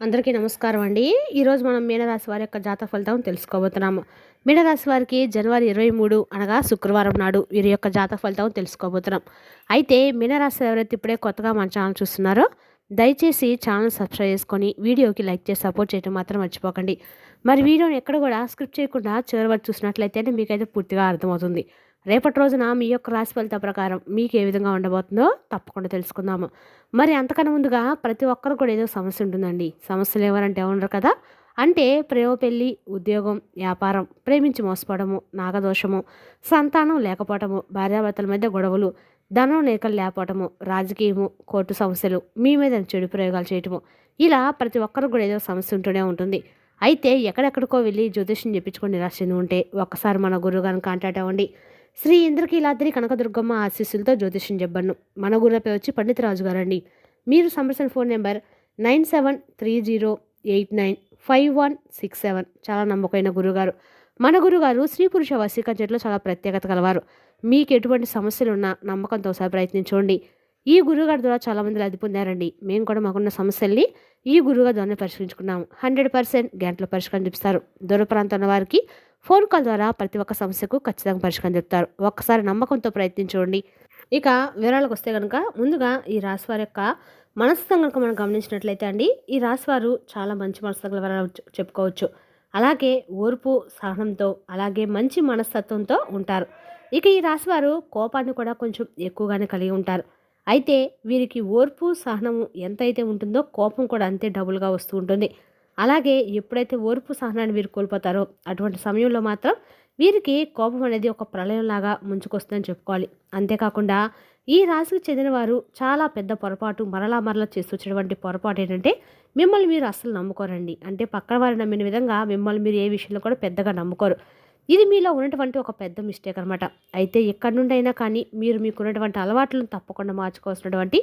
అందరికీ నమస్కారం అండి. ఈరోజు మనం మీనరాశి వారి యొక్క జాతక ఫలితం తెలుసుకోబోతున్నాము. మీనరాశి వారికి జనవరి 23 అనగా శుక్రవారం నాడు వీరి యొక్క జాతక ఫలితం తెలుసుకోబోతున్నాం. అయితే మీనరాశి ఎవరైతే ఇప్పుడే కొత్తగా మన ఛానల్ చూస్తున్నారో దయచేసి ఛానల్ సబ్స్క్రైబ్ చేసుకొని వీడియోకి లైక్ చేసి సపోర్ట్ చేయడం మాత్రం మర్చిపోకండి. మరి వీడియోని ఎక్కడ కూడా స్క్రిప్ట్ చేయకుండా చివరి వరకు చూసినట్లయితే మీకైతే పూర్తిగా అర్థమవుతుంది. రేపటి రోజున మీ యొక్క రాశి ఫలితం ప్రకారం మీకు ఏ విధంగా ఉండబోతుందో తప్పకుండా తెలుసుకుందాము. మరి అంతకన్నా ముందుగా ప్రతి ఒక్కరు కూడా ఏదో సమస్య ఉంటుందండి. సమస్యలు ఎవరంటే ఉండరు కదా. అంటే ప్రేమ పెళ్ళి, ఉద్యోగం, వ్యాపారం, ప్రేమించి మోసపోవడము, నాగదోషము, సంతానం లేకపోవటము, భార్యాభర్తల మధ్య గొడవలు, ధనం లేకలు లేకపోవటము, రాజకీయము, కోర్టు సమస్యలు, మీ మీద చెడు ప్రయోగాలు చేయటము, ఇలా ప్రతి ఒక్కరు కూడా ఏదో సమస్య ఉంటూనే ఉంటుంది. అయితే ఎక్కడెక్కడికో వెళ్ళి జ్యోతిష్యం చెప్పించుకొని నిరాశ చెంది ఉంటే ఒక్కసారి మన గురువు గారిని కాంటాక్ట్ అవ్వండి. శ్రీ ఇంద్రకీలాద్రి కనకదుర్గమ్మ ఆశీస్సులతో జ్యోతిష్యం చెప్పను. మన గురుపై వచ్చి పండితరాజు గారండి. మీరు సంప్రదించిన ఫోన్ నెంబర్ 9730895167. చాలా నమ్మకమైన గురుగారు. మన గురుగారు స్త్రీ పురుష వశీకరణలో చాలా ప్రత్యేకత కలవారు. మీకు ఎటువంటి సమస్యలు ఉన్నా నమ్మకంతో ఒకసారి ప్రయత్నించండి. ఈ గురుగారి ద్వారా చాలామంది లబ్ధి పొందారండి. మేము కూడా మాకున్న సమస్యల్ని ఈ గురుగారి ద్వారా పరిష్కరించుకున్నాము. 100% గంటల పరిష్కారం చూపిస్తారు. దూర ప్రాంతంలో వారికి ఫోన్ కాల్ ద్వారా ప్రతి ఒక్క సమస్యకు ఖచ్చితంగా పరిష్కారం చెప్తారు. ఒక్కసారి నమ్మకంతో ప్రయత్నించండి. ఇక వివరాలకు వస్తే కనుక ముందుగా ఈ రాశివారి యొక్క మనస్తత్వం కనుక మనం గమనించినట్లయితే అండి, ఈ రాశివారు చాలా మంచి మనస్తత్వం చెప్పుకోవచ్చు. అలాగే ఓర్పు, సహనంతో, అలాగే మంచి మనస్తత్వంతో ఉంటారు. ఇక ఈ రాశివారు కోపాన్ని కూడా కొంచెం ఎక్కువగానే కలిగి ఉంటారు. అయితే వీరికి ఓర్పు, సహనము ఎంతైతే ఉంటుందో కోపం కూడా అంతే డబుల్గా వస్తూ ఉంటుంది. అలాగే ఎప్పుడైతే ఓర్పు, సహనాన్ని వీరు కోల్పోతారో అటువంటి సమయంలో మాత్రం వీరికి కోపం అనేది ఒక ప్రళయంలాగా ముంచుకొస్తుందని చెప్పుకోవాలి. అంతేకాకుండా ఈ రాశికి చెందిన వారు చాలా పెద్ద పొరపాటు మరలా చేస్తూచ్చినటువంటి పొరపాటు ఏంటంటే మిమ్మల్ని మీరు అస్సలు నమ్ముకోరండి. అంటే పక్కన వారు నమ్మిన విధంగా మిమ్మల్ని మీరు ఏ విషయంలో కూడా పెద్దగా నమ్ముకోరు. ఇది మీలో ఉన్నటువంటి ఒక పెద్ద మిస్టేక్ అనమాట. అయితే ఎక్కడి నుండి అయినా కానీ మీరు మీకున్నటువంటి అలవాట్లను తప్పకుండా మార్చుకోవాల్సినటువంటి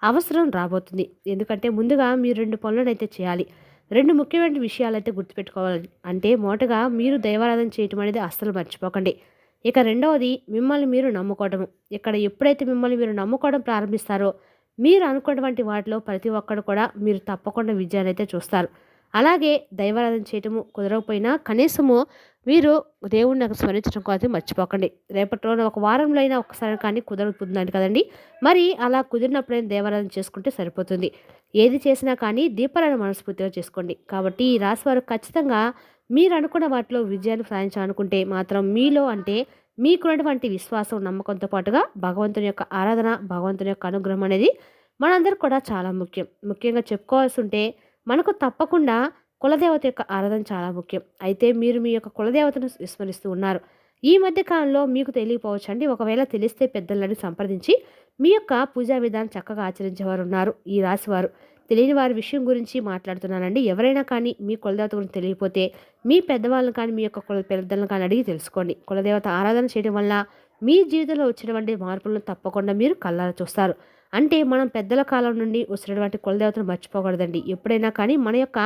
అవసరం రాబోతుంది. ఎందుకంటే ముందుగా మీరు 2 పనులను అయితే చేయాలి. 2 ముఖ్యమైన విషయాలైతే గుర్తుపెట్టుకోవాలి. అంటే మొదటగా మీరు దైవారాధన చేయటం అనేది అస్సలు మర్చిపోకండి. ఇక రెండవది మిమ్మల్ని మీరు నమ్ముకోవడము. ఇక్కడ ఎప్పుడైతే మిమ్మల్ని మీరు నమ్ముకోవడం ప్రారంభిస్తారో మీరు అనుకున్నటువంటి వాటిలో ప్రతి ఒక్కరు కూడా మీరు తప్పకుండా విజయాన్ని అయితే చూస్తారు. అలాగే దైవారాధన చేయటము కుదరకపోయినా కనీసము మీరు దేవుణ్ణి స్మరించడం కోసం మర్చిపోకండి. రేపటి రోజున ఒక వారంలో అయినా ఒక్కసారి కానీ కుదరతుందండి కదండి. మరి అలా కుదిరినప్పుడైనా దేవారాధన చేసుకుంటే సరిపోతుంది. ఏది చేసినా కానీ దీపారాధన మనస్ఫూర్తిగా చేసుకోండి. కాబట్టి ఈ రాశి వారు ఖచ్చితంగా మీరు అనుకున్న వాటిలో విజయాన్ని సాధించాలనుకుంటే మాత్రం మీలో అంటే మీకున్నటువంటి విశ్వాసం, నమ్మకంతో పాటుగా భగవంతుని యొక్క ఆరాధన, భగవంతుని యొక్క అనుగ్రహం అనేది మనందరికి కూడా చాలా ముఖ్యం. ముఖ్యంగా చెప్పుకోవాల్సి ఉంటే మనకు తప్పకుండా కులదేవత యొక్క ఆరాధన చాలా ముఖ్యం. అయితే మీరు మీ యొక్క కులదేవతను విస్మరిస్తూ ఉన్నారు. ఈ మధ్య కాలంలో మీకు తెలియకపోవచ్చండి. ఒకవేళ తెలిస్తే పెద్దలని సంప్రదించి మీ యొక్క పూజా విధానం చక్కగా ఆచరించేవారు ఉన్నారు ఈ రాశివారు. తెలియని వారి విషయం గురించి మాట్లాడుతున్నానండి. ఎవరైనా కానీ మీ కులదేవత గురించి తెలియకపోతే మీ పెద్దవాళ్ళని కానీ మీ యొక్క పెద్దలను కానీ అడిగి తెలుసుకోండి. కులదేవత ఆరాధన చేయడం వల్ల మీ జీవితంలో వచ్చినటువంటి మార్పులను తప్పకుండా మీరు కళ్ళారా చూస్తారు. అంటే మనం పెద్దల కాలం నుండి వచ్చినటువంటి కులదేవతను మర్చిపోకూడదండి. ఎప్పుడైనా కానీ మన యొక్క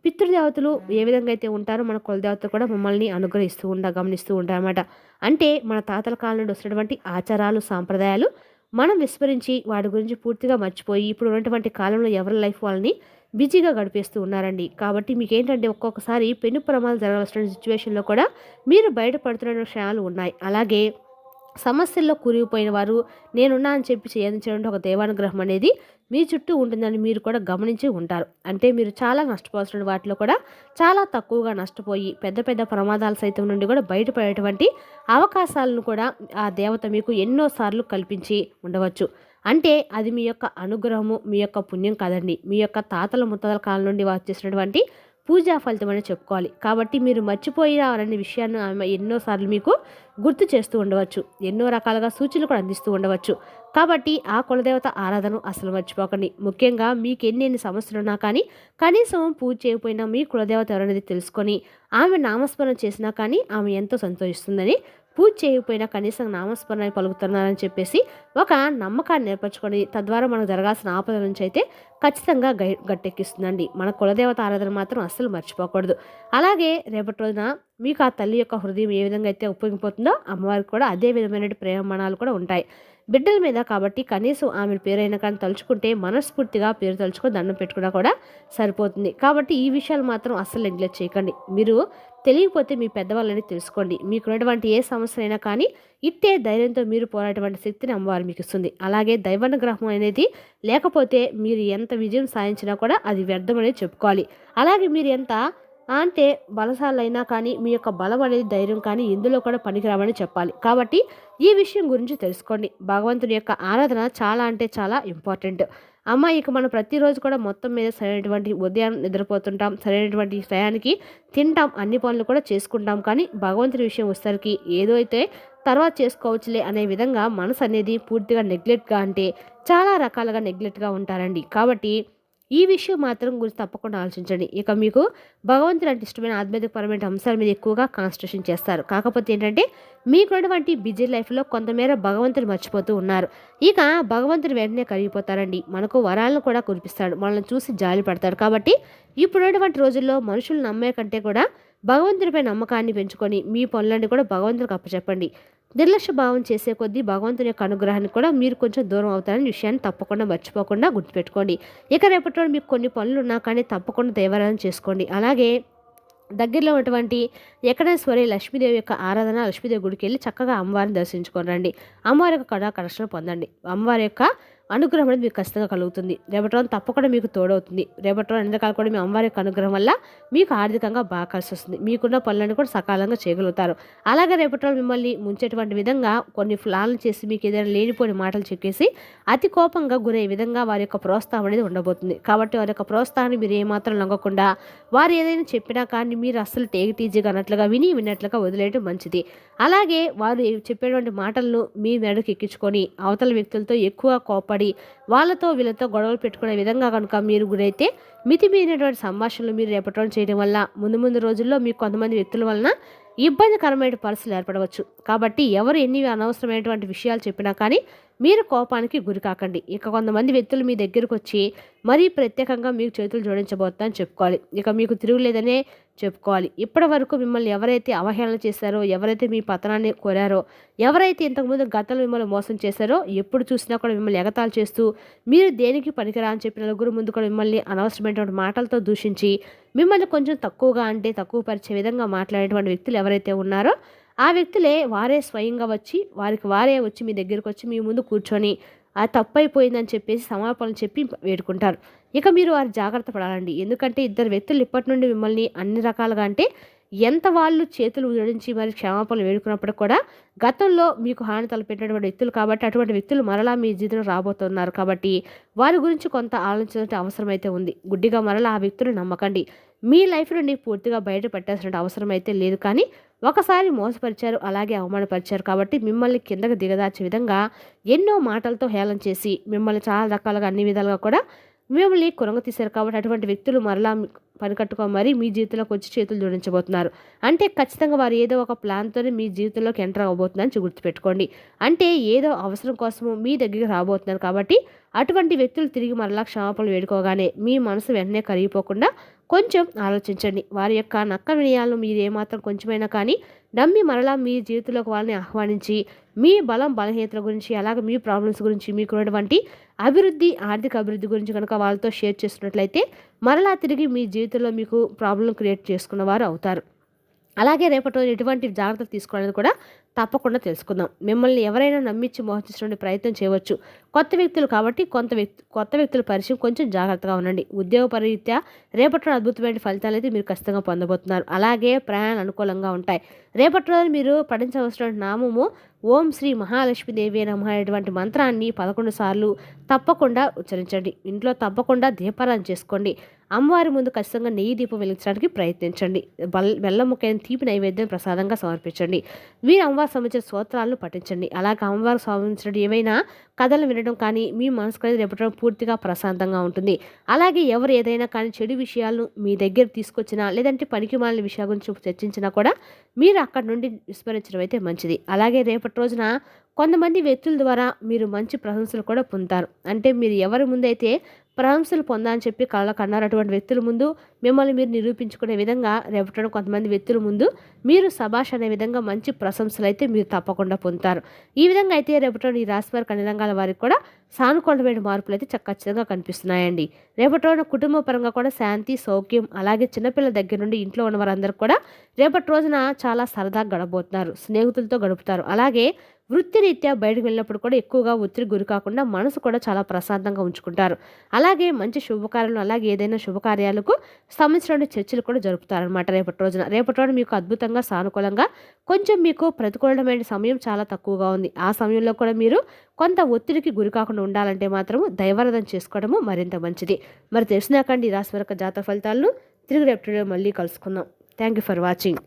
పితృదేవతలు ఏ విధంగా అయితే ఉంటారో మన కులదేవతలు కూడా మమ్మల్ని అనుగ్రహిస్తూ గమనిస్తూ ఉంటారన్నమాట. అంటే మన తాతల కాలం నుండి వచ్చినటువంటి ఆచారాలు, సాంప్రదాయాలు మనం విస్మరించి వాటి గురించి పూర్తిగా మర్చిపోయి ఇప్పుడు ఉన్నటువంటి కాలంలో ఎవరి లైఫ్ వాళ్ళని బిజీగా గడిపేస్తూ ఉన్నారండి. కాబట్టి మీకేంటంటే ఒక్కొక్కసారి పెను ప్రమాదాలు జరగాల్సిన సిచ్యువేషన్లో కూడా మీరు బయటపడుతున్న క్షణాలు ఉన్నాయి. అలాగే సమస్యల్లో కూరుకుపోయిన వారు నేనున్నా అని చెప్పి చేయించడం ఒక దైవానుగ్రహం అనేది మీ చుట్టూ ఉంటుందని మీరు కూడా గమనించి ఉంటారు. అంటే మీరు చాలా నష్టపోవాల్సిన వాటిలో కూడా చాలా తక్కువగా నష్టపోయి పెద్ద పెద్ద ప్రమాదాల సైతం నుండి కూడా బయటపడేటువంటి అవకాశాలను కూడా ఆ దేవత మీకు ఎన్నోసార్లు కల్పించి ఉండవచ్చు. అంటే అది మీ యొక్క అనుగ్రహము, మీ యొక్క పుణ్యం కాదండి. మీ యొక్క తాతల ముత్తాతల కాలం నుండి వచ్చేసినటువంటి పూజా ఫలితం అని చెప్పుకోవాలి. కాబట్టి మీరు మర్చిపోయారనే విషయాన్ని ఆమె ఎన్నోసార్లు మీకు గుర్తు చేస్తూ ఉండవచ్చు. ఎన్నో రకాలుగా సూచనలు కూడా అందిస్తూ ఉండవచ్చు. కాబట్టి ఆ కులదేవత ఆరాధన అసలు మర్చిపోకండి. ముఖ్యంగా మీకు ఎన్ని సమస్యలు ఉన్నా కానీ కనీసం పూజ చేయకపోయినా మీ కులదేవత ఎవరనేది తెలుసుకొని ఆమె నామస్మరణ చేసినా కానీ ఆమె ఎంతో సంతోషిస్తుందని, పూజ చేయకపోయినా కనీసం నామస్మరణ పలుకుతున్నారని చెప్పేసి ఒక నమ్మకాన్ని ఏర్పరచుకొని తద్వారా మనకు జరగాల్సిన ఆపద నుంచి అయితే ఖచ్చితంగా గట్టెక్కిస్తుందండి. మన కులదేవత ఆరాధన మాత్రం అస్సలు మర్చిపోకూడదు. అలాగే రేపటి రోజున మీకు ఆ తల్లి యొక్క హృదయం ఏ విధంగా అయితే ఉపయోగపోతుందో అమ్మవారికి కూడా అదే విధమైన ప్రేమణాలు కూడా ఉంటాయి. బిడ్డల మీద. కాబట్టి కనీసం ఆమె పేరైనా కానీ తలుచుకుంటే మనస్ఫూర్తిగా పేరు తలుచుకొని దండం పెట్టుకున్నా కూడా సరిపోతుంది. కాబట్టి ఈ విషయాలు మాత్రం అస్సలు నెగ్లెక్ట్ చేయకండి. మీరు తెలియకపోతే మీ పెద్దవాళ్ళని తెలుసుకోండి. మీకున్నటువంటి ఏ సమస్యలైనా కానీ ఇట్టే ధైర్యంతో మీరు పోరాటటువంటి శక్తిని అమ్మవారు మీకు ఇస్తుంది. అలాగే దైవానుగ్రహం అనేది లేకపోతే మీరు ఎంత విజయం సాధించినా కూడా అది వ్యర్థమనే చెప్పుకోవాలి. అలాగే మీరు ఎంత అంటే బలశాలైనా కానీ మీ యొక్క బలం అనేది ధైర్యం కానీ ఇందులో కూడా పనికిరావని చెప్పాలి. కాబట్టి ఈ విషయం గురించి తెలుసుకోండి. భగవంతుని యొక్క ఆరాధన చాలా అంటే చాలా ఇంపార్టెంట్. అమ్మ ఇక మనం ప్రతిరోజు కూడా మొత్తం మీద సరైనటువంటి ఉదయం నిద్రపోతుంటాం, సరైనటువంటి టయానికి తింటాం, అన్ని పనులు కూడా చేసుకుంటాం. కానీ భగవంతుని విషయం వచ్చేసరికి ఏదో అయితే తర్వాత చేసుకోవచ్చులే అనే విధంగా మనసు అనేది పూర్తిగా నెగ్లెక్ట్గా అంటే చాలా రకాలుగా నెగ్లెక్ట్గా ఉంటారండి. కాబట్టి ఈ విషయం మాత్రం గురించి తప్పకుండా ఆలోచించండి. ఇక మీకు భగవంతుడు అంటే ఇష్టమైన ఆధ్యాత్మికపరమైన అంశాల మీద ఎక్కువగా కాన్సన్ట్రేషన్ చేస్తారు. కాకపోతే ఏంటంటే మీకున్నటువంటి బిజీ లైఫ్లో కొంతమేర భగవంతుడు మర్చిపోతూ ఉన్నారు. ఇక భగవంతుడు వెంటనే కరిగిపోతారండి. మనకు వరాలను కూడా కురిపిస్తాడు, మనల్ని చూసి జాలి పడతాడు. కాబట్టి ఇప్పుడున్నటువంటి రోజుల్లో మనుషులు నమ్మే కంటే కూడా భగవంతుడిపై నమ్మకాన్ని పెంచుకొని మీ పనులన్నీ కూడా భగవంతుడికి అప్పచెప్పండి. నిర్లక్ష్య భావం చేసే కొద్దీ భగవంతుని యొక్క అనుగ్రహానికి కూడా మీరు కొంచెం దూరం అవుతారని విషయాన్ని తప్పకుండా మర్చిపోకుండా గుర్తుపెట్టుకోండి. ఇక రేపటి రోజు మీకు కొన్ని పనులు ఉన్నా కానీ తప్పకుండా దైవారాధన చేసుకోండి. అలాగే దగ్గరలో ఉన్నటువంటి ఎక్కడేశ్వరి లక్ష్మీదేవి యొక్క ఆరాధన, లక్ష్మీదేవి గుడికి వెళ్ళి చక్కగా అమ్మవారిని దర్శించుకొని రండి. అమ్మవారి యొక్క కటాక్షణ పొందండి. అమ్మవారి యొక్క అనుగ్రహం అనేది మీకు ఖచ్చితంగా కలుగుతుంది. రేపటి రోజు తప్పకుండా మీకు తోడవుతుంది. రేపటి రోజు అన్ని రకాలు కూడా మీ అమ్మవారి యొక్క అనుగ్రహం వల్ల మీకు ఆర్థికంగా బాగా కలిసి వస్తుంది. మీకున్న పనులను కూడా సకాలంగా చేయగలుగుతారు. అలాగే రేపటి రోజు మిమ్మల్ని ముంచేటువంటి విధంగా కొన్ని ప్లాన్లు చేసి మీకు ఏదైనా లేనిపోని మాటలు చెప్పేసి అతి కోపంగా గురయ్యే విధంగా వారి యొక్క ప్రోత్సాహం అనేది ఉండబోతుంది. కాబట్టి వారి యొక్క ప్రోత్సాహాన్ని మీరు ఏమాత్రం లొంగకుండా వారు ఏదైనా చెప్పినా కానీ మీరు అస్సలు టేజీగా అన్నట్లుగా విన్నట్లుగా వదిలేయడం మంచిది. అలాగే వారు చెప్పేటువంటి మాటలను మీ మెడకు ఎక్కించుకొని అవతల వ్యక్తులతో ఎక్కువ కోపడి వాళ్ళతో వీళ్ళతో గొడవలు పెట్టుకునే విధంగా కనుక మీరు గురైతే మితిమీరినటువంటి సంభాషణలు మీరు రేపటి రోజు చేయడం వల్ల ముందు రోజుల్లో మీకు కొంతమంది వ్యక్తుల వలన ఇబ్బందికరమైన పరిస్థితులు ఏర్పడవచ్చు. కాబట్టి ఎవరు ఎన్ని అనవసరమైనటువంటి విషయాలు చెప్పినా కానీ మీరు కోపానికి గురి కాకండి. ఇక కొంతమంది వ్యక్తులు మీ దగ్గరకు వచ్చి మరీ ప్రత్యేకంగా మీకు చేతులు జోడించబోతుందని చెప్పుకోవాలి. ఇక మీకు తిరుగులేదనే చెప్పుకోవాలి. ఇప్పటి వరకు మిమ్మల్ని ఎవరైతే అవహేళన చేశారో, ఎవరైతే మీ పతనాన్ని కోరారో, ఎవరైతే ఇంతకుముందు గతంలో మిమ్మల్ని మోసం చేశారో, ఎప్పుడు చూసినా కూడా మిమ్మల్ని ఎగతాళి చేస్తూ మీరు దేనికి పనికిరా అని చెప్పి నలుగురు ముందు కూడా మిమ్మల్ని అనవసరమైనటువంటి మాటలతో దూషించి మిమ్మల్ని కొంచెం తక్కువగా అంటే తక్కువ పరిచే విధంగా మాట్లాడేటువంటి వ్యక్తులు ఎవరైతే ఉన్నారో ఆ వ్యక్తులే వారే స్వయంగా వచ్చి వారే వచ్చి మీ దగ్గరికి వచ్చి మీ ముందు కూర్చొని ఆ తప్పైపోయిందని చెప్పేసి సమాపనలు చెప్పి వేడుకుంటారు. ఇక మీరు వారు జాగ్రత్త పడాలండి. ఎందుకంటే ఇద్దరు వ్యక్తులు ఇప్పటి నుండి మిమ్మల్ని అన్ని రకాలుగా అంటే ఎంత వాళ్ళు చేతులు జోడించి మరి క్షమాపణలు వేడుకున్నప్పుడు కూడా గతంలో మీకు హాని తలపెట్టినటువంటి వ్యక్తులు కాబట్టి అటువంటి వ్యక్తులు మరలా మీ జీవితంలో రాబోతున్నారు. కాబట్టి వారి గురించి కొంత ఆలోచించాల్సిన అవసరం అయితే ఉంది. గుడ్డిగా మరలా ఆ వ్యక్తులు నమ్మకండి. మీ లైఫ్ నుండి పూర్తిగా బయట పెట్టాల్సిన అవసరం అయితే లేదు. కానీ ఒకసారి మోసపరిచారు, అలాగే అవమానపరిచారు కాబట్టి మిమ్మల్ని కిందకు దిగదార్చే విధంగా ఎన్నో మాటలతో హేళన చేసి మిమ్మల్ని చాలా రకాలుగా అన్ని విధాలుగా కూడా మిమ్మల్ని కొరంగ తీశారు. కాబట్టి అటువంటి వ్యక్తులు మరలా పనికట్టుకొని మరీ మీ జీవితంలోకి వచ్చి చేతులు జోడించబోతున్నారు. అంటే ఖచ్చితంగా వారు ఏదో ఒక ప్లాన్తోనే మీ జీవితంలోకి ఎంటర్ అవ్వబోతుందని గుర్తుపెట్టుకోండి. అంటే ఏదో అవసరం కోసము మీ దగ్గరికి రాబోతున్నారు. కాబట్టి అటువంటి వ్యక్తులు తిరిగి మరలా క్షమాపణలు వేడుకోగానే మీ మనసు వెంటనే కరిగిపోకుండా కొంచెం ఆలోచించండి. వారి యొక్క నక్క వినయాలను మీరు ఏమాత్రం కొంచెమైనా కానీ నమ్మి మరలా మీ జీవితంలోకి వాళ్ళని ఆహ్వానించి మీ బలహీనతల గురించి అలాగే మీ ప్రాబ్లమ్స్ గురించి మీకున్నటువంటి అభివృద్ధి, ఆర్థిక అభివృద్ధి గురించి కనుక వాళ్ళతో షేర్ చేస్తున్నట్లయితే మరలా తిరిగి మీ జీవితంలో మీకు ప్రాబ్లం క్రియేట్ చేసుకున్న వారు అవుతారు. అలాగే రేపటి రోజు ఎటువంటి జాగ్రత్తలు తీసుకోవాలని కూడా తప్పకుండా తెలుసుకుందాం. మిమ్మల్ని ఎవరైనా నమ్మించి మోహించడానికి ప్రయత్నం చేయవచ్చు. కొత్త వ్యక్తులు కాబట్టి కొత్త వ్యక్తుల పరిచయం కొంచెం జాగ్రత్తగా ఉండండి. ఉద్యోగపరీత్యా రేపటి రోజు అద్భుతమైన ఫలితాలు అయితే మీరు ఖచ్చితంగా పొందబోతున్నారు. అలాగే ప్రయాణాలు అనుకూలంగా ఉంటాయి. రేపటి రోజు మీరు పఠించవలసిన నామము ఓం శ్రీ మహాలక్ష్మీదేవి నమః అనేటువంటి మంత్రాన్ని 11 సార్లు తప్పకుండా ఉచ్చరించండి. ఇంట్లో తప్పకుండా దీపారాధన చేసుకోండి. అమ్మవారి ముందు ఖచ్చితంగా నెయ్యి దీపం వెలిగించడానికి ప్రయత్నించండి. బెల్లం ముక్కైన తీపి నైవేద్యం ప్రసాదంగా సమర్పించండి. మీరు అమ్మవారికి సంబంధించిన స్తోత్రాలను పఠించండి. అలాగే అమ్మవారికి సంబంధించిన ఏవైనా కథలు వినడం కానీ మీ మనసుకు అనేది రేపటి పూర్తిగా ప్రశాంతంగా ఉంటుంది. అలాగే ఎవరు ఏదైనా కానీ చెడు విషయాలను మీ దగ్గర తీసుకొచ్చినా లేదంటే పనికి మాలిన విషయాల గురించి చర్చించినా కూడా మీరు అక్కడి నుండి విస్మరించడం అయితే మంచిది. అలాగే రేపటి రోజున కొంతమంది వ్యక్తుల ద్వారా మీరు మంచి ప్రశంసలు కూడా పొందుతారు. అంటే మీరు ఎవరి ముందైతే ప్రశంసలు పొందాలని చెప్పి కలలు కన్నారు. అటువంటి వ్యక్తుల ముందు మిమ్మల్ని మీరు నిరూపించుకునే విధంగా రేపటి రోజున కొంతమంది వ్యక్తుల ముందు మీరు శభాష్ అనే విధంగా మంచి ప్రశంసలు అయితే మీరు తప్పకుండా పొందుతారు. ఈ విధంగా అయితే రేపటి రోజున ఈ రాశి వారికి, అన్ని రంగాల వారికి కూడా సానుకూలమైన మార్పులు అయితే ఖచ్చితంగా కనిపిస్తున్నాయండి. రేపటి రోజున కుటుంబ పరంగా కూడా శాంతి, సౌఖ్యం, అలాగే చిన్నపిల్లల దగ్గర నుండి ఇంట్లో ఉన్న వారందరూ కూడా రేపటి రోజున చాలా సరదాగా గడబోతున్నారు. స్నేహితులతో గడుపుతారు. అలాగే వృత్తిరీత్యా బయటకు వెళ్ళినప్పుడు కూడా ఎక్కువగా ఒత్తిడి గురి కాకుండా మనసు కూడా చాలా ప్రశాంతంగా ఉంచుకుంటారు. అలాగే మంచి శుభకార్యాలు, అలాగే ఏదైనా శుభకార్యాలకు సంబంధించిన చర్చలు కూడా జరుపుతారనమాట రేపటి రోజున. రేపటి రోజున మీకు అద్భుతంగా, సానుకూలంగా, కొంచెం మీకు ప్రతికూలమైన సమయం చాలా తక్కువగా ఉంది. ఆ సమయంలో కూడా మీరు కొంత ఒత్తిడికి గురి కాకుండా ఉండాలంటే మాత్రం దైవారాధన చేసుకోవడము మరింత మంచిది. మరి తెలిసినాకండి ఈ రాశి వారి జాతక ఫలితాలను తిరిగి రేపటి మళ్ళీ కలుసుకుందాం. Thank you for watching.